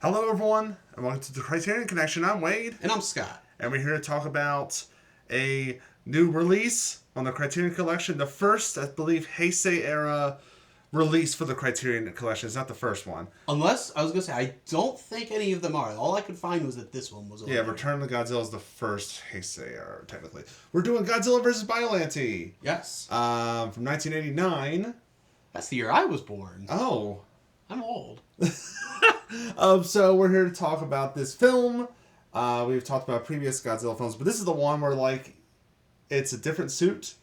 Hello, everyone, and welcome to the Criterion Connection. I'm Wade. And I'm Scott. And we're here to talk about a new release on the Criterion Collection. The first, I believe, Heisei era release for the Criterion Collection. It's not the first one. Unless, I was going to say, I don't think any of them are. All I could find was that this one was Yeah, Return of the Godzilla is the first Heisei era, technically. We're doing Godzilla vs. Biolante. Yes. From 1989. That's the year I was born. Oh. I'm old. So we're here to talk about this film. We've talked about previous Godzilla films, but this is the one where, like, it's a different suit,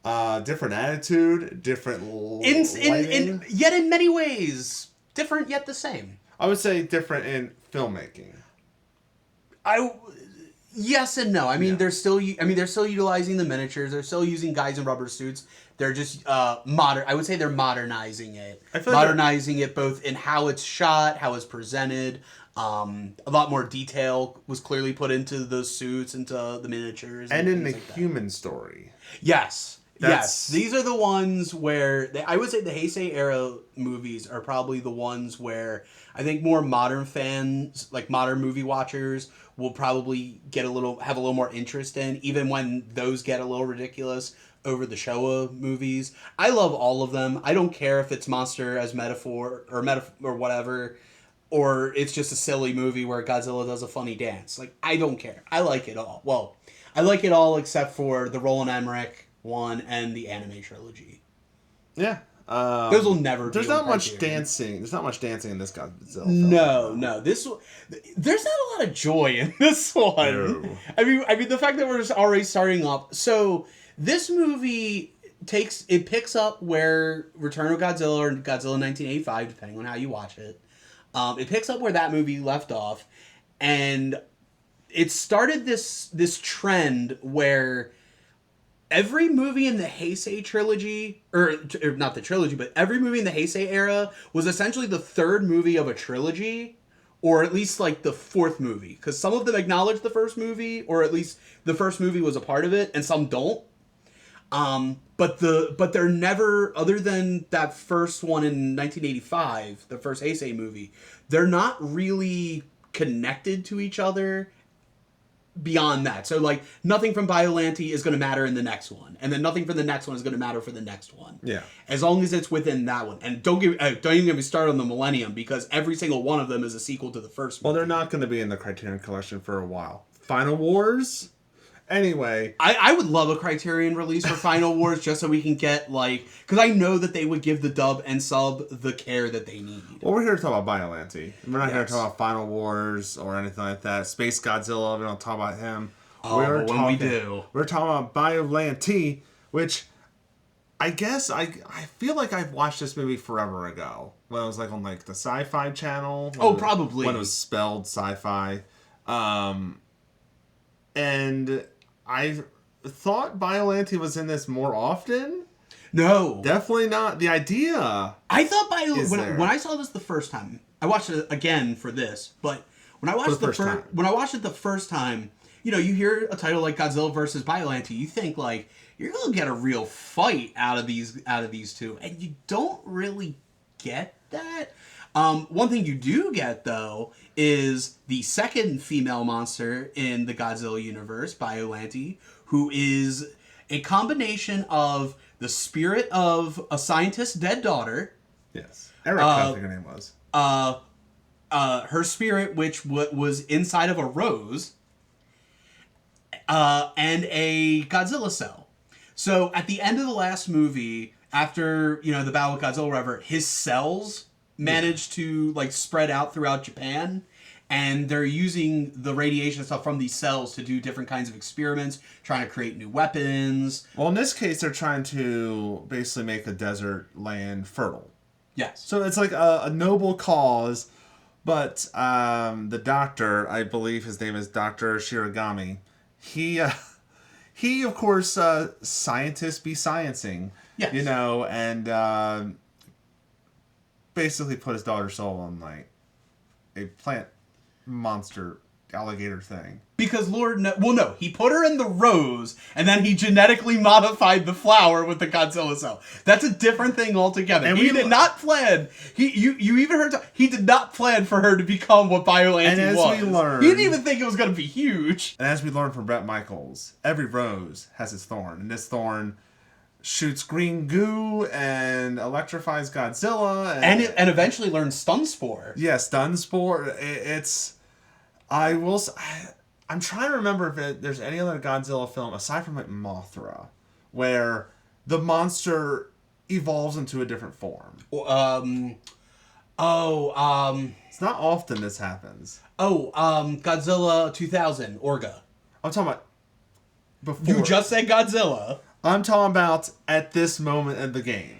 different attitude, different lighting. Yet in many ways, different yet the same. I would say different in filmmaking. Yes and no. I mean, they're still utilizing the miniatures. They're still using guys in rubber suits. They're just modern. I would say they're modernizing it. Modernizing it both in how it's shot, how it's presented. A lot more detail was clearly put into the suits, into the miniatures, and in the human story. Yes. Yes, these are the ones where I would say the Heisei era movies are probably the ones where I think more modern fans, like modern movie watchers, will probably have a little more interest in, even when those get a little ridiculous over the Showa movies. I love all of them. I don't care if it's monster as metaphor or whatever, or it's just a silly movie where Godzilla does a funny dance. Like, I don't care. I like it all. Well, I like it all except for the Roland Emmerich one and the anime trilogy. Yeah. Those will never be. There's not much dancing. There's not much dancing in this Godzilla film. No. There's not a lot of joy in this one. No. I mean the fact that we're just already starting up. So this movie picks up where Return of Godzilla or Godzilla 1985, depending on how you watch it. It picks up where that movie left off, and it started this trend where every movie in the Heisei trilogy, or not the trilogy, but every movie in the Heisei era was essentially the third movie of a trilogy, or at least like the fourth movie. Because some of them acknowledge the first movie, or at least the first movie was a part of it, and some don't. But they're never, other than that first one in 1985, the first Heisei movie, they're not really connected to each other beyond that. So, like, nothing from Biolante is going to matter in the next one, and then nothing from the next one is going to matter for the next one. Yeah. As long as it's within that one. And don't even get me started on the Millennium, because every single one of them is a sequel to the first one. Well, they're not going to be in the Criterion Collection for a while. Final Wars? Anyway. I would love a Criterion release for Final Wars just so we can get, like... Because I know that they would give the dub and sub the care that they need. Well, we're here to talk about Biolante. We're not here to talk about Final Wars or anything like that. Space Godzilla, we don't talk about him. We're talking about Biolante, which I guess I feel like I've watched this movie forever ago. When it was like on like the Sci-Fi channel. Probably. When it was spelled Sci-Fi. And I thought Biolante was in this more often. No. Definitely not. The idea. I thought when I saw this the first time, I watched it again for this, but when I watched when I watched it the first time, you know, you hear a title like Godzilla vs. Biolante, you think like you're gonna get a real fight out of these two, and you don't really get that. One thing you do get, though, is the second female monster in the Godzilla universe, Biolante, who is a combination of the spirit of a scientist's dead daughter. Yes. Erica, I think her name was. Her spirit, which was inside of a rose, and a Godzilla cell. So at the end of the last movie, after, you know, the battle with Godzilla or whatever, his cells managed to like spread out throughout Japan, and they're using the radiation stuff from these cells to do different kinds of experiments, trying to create new weapons. Well, in this case, they're trying to basically make a desert land fertile. Yes. So it's like a noble cause, but the doctor, I believe his name is Dr. Shiragami, he of course, scientists be sciencing. Yes. You know, and basically put his daughter's soul on like a plant monster alligator thing. Because no, he put her in the rose, and then he genetically modified the flower with the Godzilla cell. That's a different thing altogether. And he did not plan. You even heard he did not plan for her to become what Biolante was. And as we learned, he didn't even think it was going to be huge. And as we learned from Bret Michaels, every rose has its thorn, and this thorn shoots green goo and electrifies Godzilla, and eventually learns stun spore. Yeah, stun spore. I'm trying to remember if there's any other Godzilla film aside from like Mothra where the monster evolves into a different form. It's not often this happens. Godzilla 2000 Orga. I'm talking about before. You just said Godzilla. I'm talking about at this moment in the game.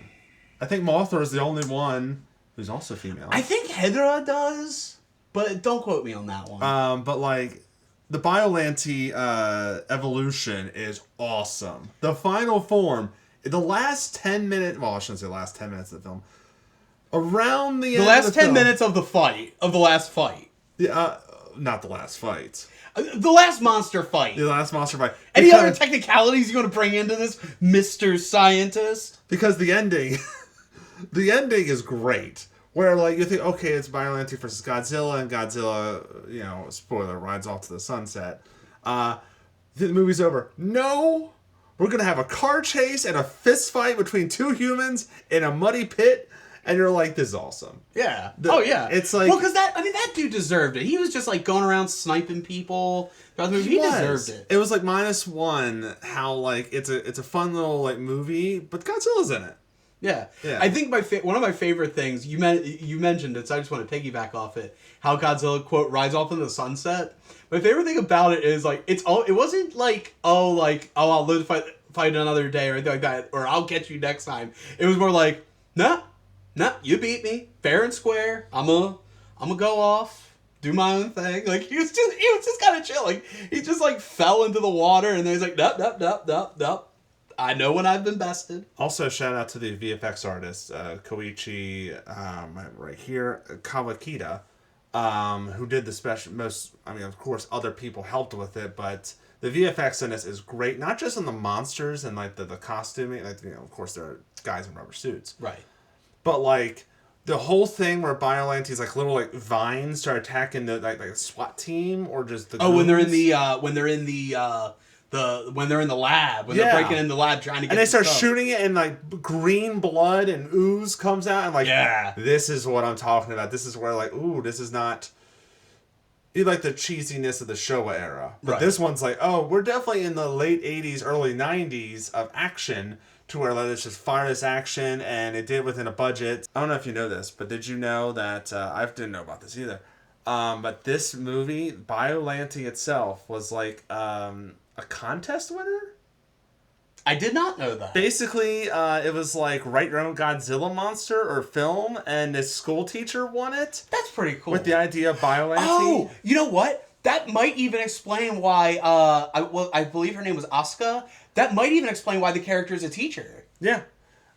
I think Mothra is the only one who's also female. I think Hedra does, but don't quote me on that one. But like the Biolante evolution is awesome. The final form, the last 10 minutes. Well, I shouldn't say the last 10 minutes of the film. Around the end last of the 10 film, minutes of the last fight. Not the last fight. The last monster fight. The last monster fight. Any other technicalities you want to bring into this, Mr. Scientist? Because the ending, the ending is great. Where like you think, okay, it's Biolante versus Godzilla, and Godzilla, spoiler, rides off to the sunset. The movie's over. No, we're gonna have a car chase and a fist fight between two humans in a muddy pit. And you're like, this is awesome. Yeah. Yeah. It's like... Well, because that dude deserved it. He was just, like, going around sniping people throughout the movie. He deserved it. It was, like, -1 how, like, it's a fun little, like, movie, but Godzilla's in it. Yeah. I think one of my favorite things, you mentioned it, so I just want to piggyback off it, how Godzilla, quote, rides off in the sunset. My favorite thing about it is, like, it wasn't like, I'll live to fight another day or anything like that, or I'll get you next time. It was more like, nah, you beat me, fair and square. I'm gonna go off, do my own thing. Like he was just kind of chill. Like he just like fell into the water, and then he's like, nope. I know when I've been bested. Also, shout out to the VFX artist Koichi, right here, Kawakita, who did the special. Of course, other people helped with it, but the VFX in this is great. Not just on the monsters and like the costuming. Like of course, there are guys in rubber suits, right. But like the whole thing where Biolante's like little like vines start attacking the like a SWAT team or just the when they're in the lab when they're breaking in the lab trying to get and they start shooting it and like green blood and ooze comes out and like this is what I'm talking about. This is where like this is not like the cheesiness of the Showa era, but this one's like we're definitely in the late 80s early 90s of action. To where let's just fire this action, and it did within a budget. I don't know if you know this, but did you know that I didn't know about this either? But this movie, Biolante itself, was like a contest winner. I did not know that. Basically, it was like write your own Godzilla monster or film, and this school teacher won it. That's pretty cool. With the idea of Biolante. Oh, you know what? That might even explain why. I believe her name was Asuka. That might even explain why the character is a teacher. Yeah.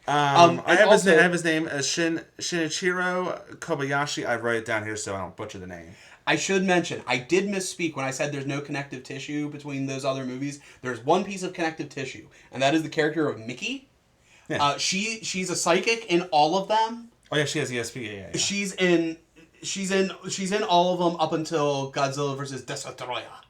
I have his name, Shinichiro Kobayashi. I wrote it down here so I don't butcher the name. I should mention, I did misspeak when I said there's no connective tissue between those other movies. There's one piece of connective tissue, and that is the character of Mickey. Yeah. She's a psychic in all of them. Oh yeah, she has ESP. Yeah. She's in all of them up until Godzilla vs. Destroya,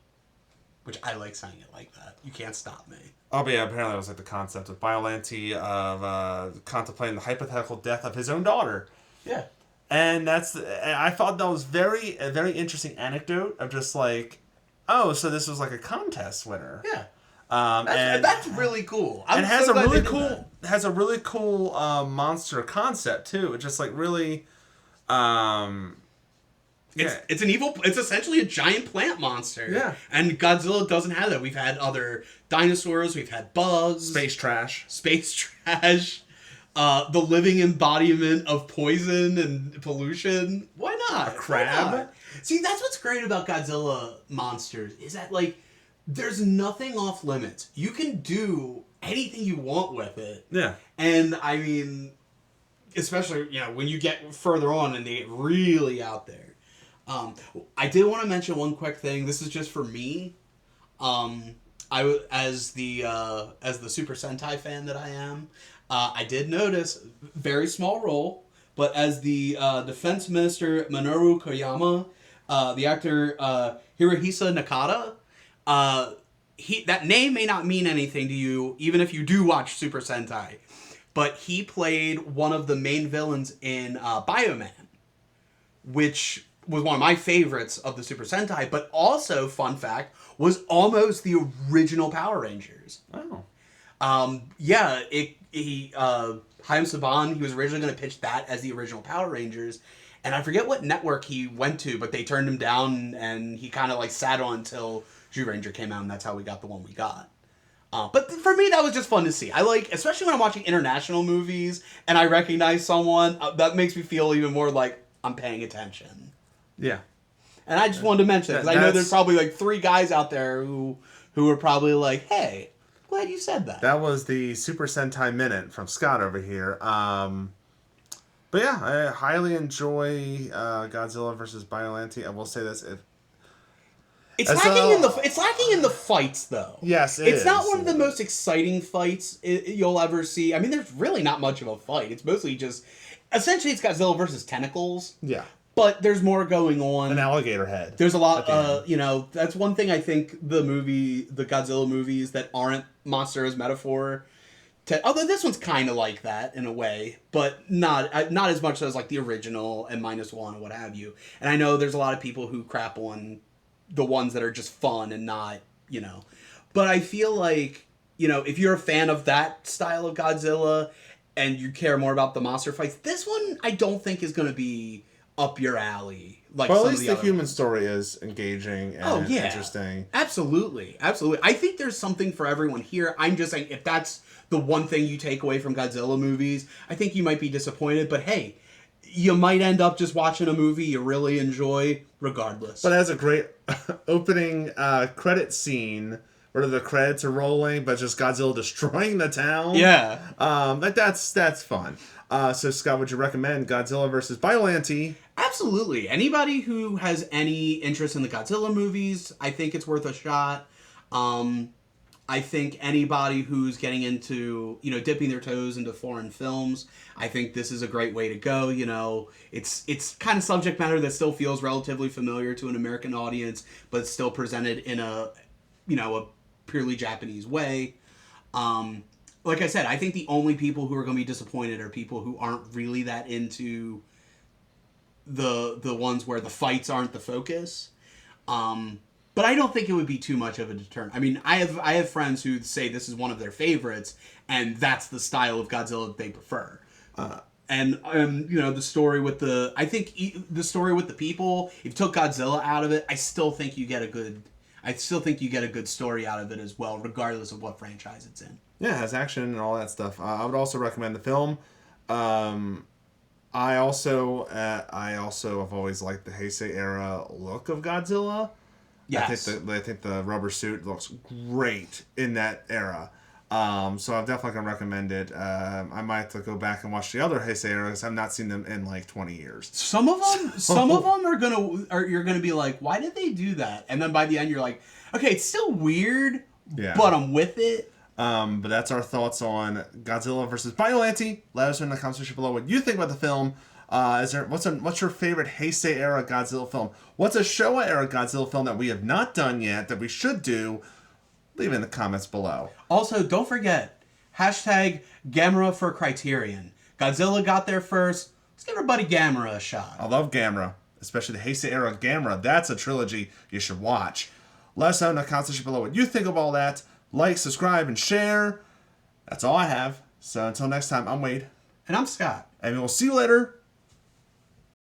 which I like saying it like that. You can't stop me. Oh, but yeah, apparently it was like the concept of Biolante of contemplating the hypothetical death of his own daughter. Yeah. And I thought that was a very interesting anecdote of just like, so this was like a contest winner. Yeah. That's really cool. And has a really cool monster concept too. It's just like really It's essentially a giant plant monster. Yeah. And Godzilla doesn't have that. We've had other dinosaurs, we've had bugs. Space trash. The living embodiment of poison and pollution. Why not? A crab. Why not? See, that's what's great about Godzilla monsters, is that, like, there's nothing off limits. You can do anything you want with it. Yeah. And, I mean, especially, when you get further on and they get really out there. I did want to mention one quick thing. This is just for me. As the Super Sentai fan that I am, I did notice very small role, but as the defense minister Minoru Koyama, the actor Hirohisa Nakata, that name may not mean anything to you, even if you do watch Super Sentai, but he played one of the main villains in Bioman, which was one of my favorites of the Super Sentai, but also, fun fact, was almost the original Power Rangers. Oh. Chaim Saban, he was originally going to pitch that as the original Power Rangers, and I forget what network he went to, but they turned him down, and he kind of like sat on until Zyuranger came out, and that's how we got the one we got. But for me, that was just fun to see. I like, especially when I'm watching international movies, and I recognize someone, that makes me feel even more like I'm paying attention. Yeah. And I just wanted to mention that, because I know there's probably like 3 guys out there who are probably like, hey, glad you said that. That was the Super Sentai Minute from Scott over here. But yeah, I highly enjoy Godzilla vs. Biollante. I will say this. It's lacking in the fights, though. Yes, it's not one of the most exciting fights you'll ever see. I mean, there's really not much of a fight. It's mostly just... Essentially, it's Godzilla versus tentacles. Yeah. But there's more going on. An alligator head. There's a lot, that's one thing I think the Godzilla movies that aren't monster as metaphor, although this one's kind of like that in a way, but not as much as like the original and -1 and what have you. And I know there's a lot of people who crap on the ones that are just fun and not, But I feel like, if you're a fan of that style of Godzilla and you care more about the monster fights, this one I don't think is going to be up your alley. Like, well, at least the human story is engaging and interesting. Absolutely. I think there's something for everyone here. I'm just saying, if that's the one thing you take away from Godzilla movies, I think you might be disappointed. But hey, you might end up just watching a movie you really enjoy regardless. But it has a great opening credit scene where the credits are rolling, but just Godzilla destroying the town. Yeah. That's fun. So, Scott, would you recommend Godzilla vs. Biollante? Absolutely. Anybody who has any interest in the Godzilla movies, I think it's worth a shot. I think anybody who's getting into, dipping their toes into foreign films, I think this is a great way to go. It's kind of subject matter that still feels relatively familiar to an American audience, but it's still presented in a purely Japanese way. Like I said, I think the only people who are going to be disappointed are people who aren't really that into the ones where the fights aren't the focus. But I don't think it would be too much of a deterrent. I mean, I have friends who say this is one of their favorites, and that's the style of Godzilla that they prefer. And the story with the story with the people, if you took Godzilla out of it, I still think you get a good story out of it as well, regardless of what franchise it's in. Yeah, it has action and all that stuff. I would also recommend the film. I also have always liked the Heisei era look of Godzilla. Yes. I think the rubber suit looks great in that era. So I'm definitely gonna recommend it. I might have to go back and watch the other Heisei era because I've not seen them in like 20 years. Some of them you're gonna be like, why did they do that? And then by the end you're like, okay, it's still weird, but I'm with it. But that's our thoughts on Godzilla vs. Biollante. Let us know in the comment section below what you think about the film. What's your favorite Heisei era Godzilla film? What's a Showa era Godzilla film that we have not done yet that we should do? Leave it in the comments below. Also, don't forget, #Gamera for Criterion. Godzilla got there first. Let's give our buddy Gamera a shot. I love Gamera, especially the Heisei era Gamera. That's a trilogy you should watch. Let us know in the comment section below what you think of all that. Like, subscribe, and share. That's all I have. So until next time, I'm Wade. And I'm Scott. And we'll see you later.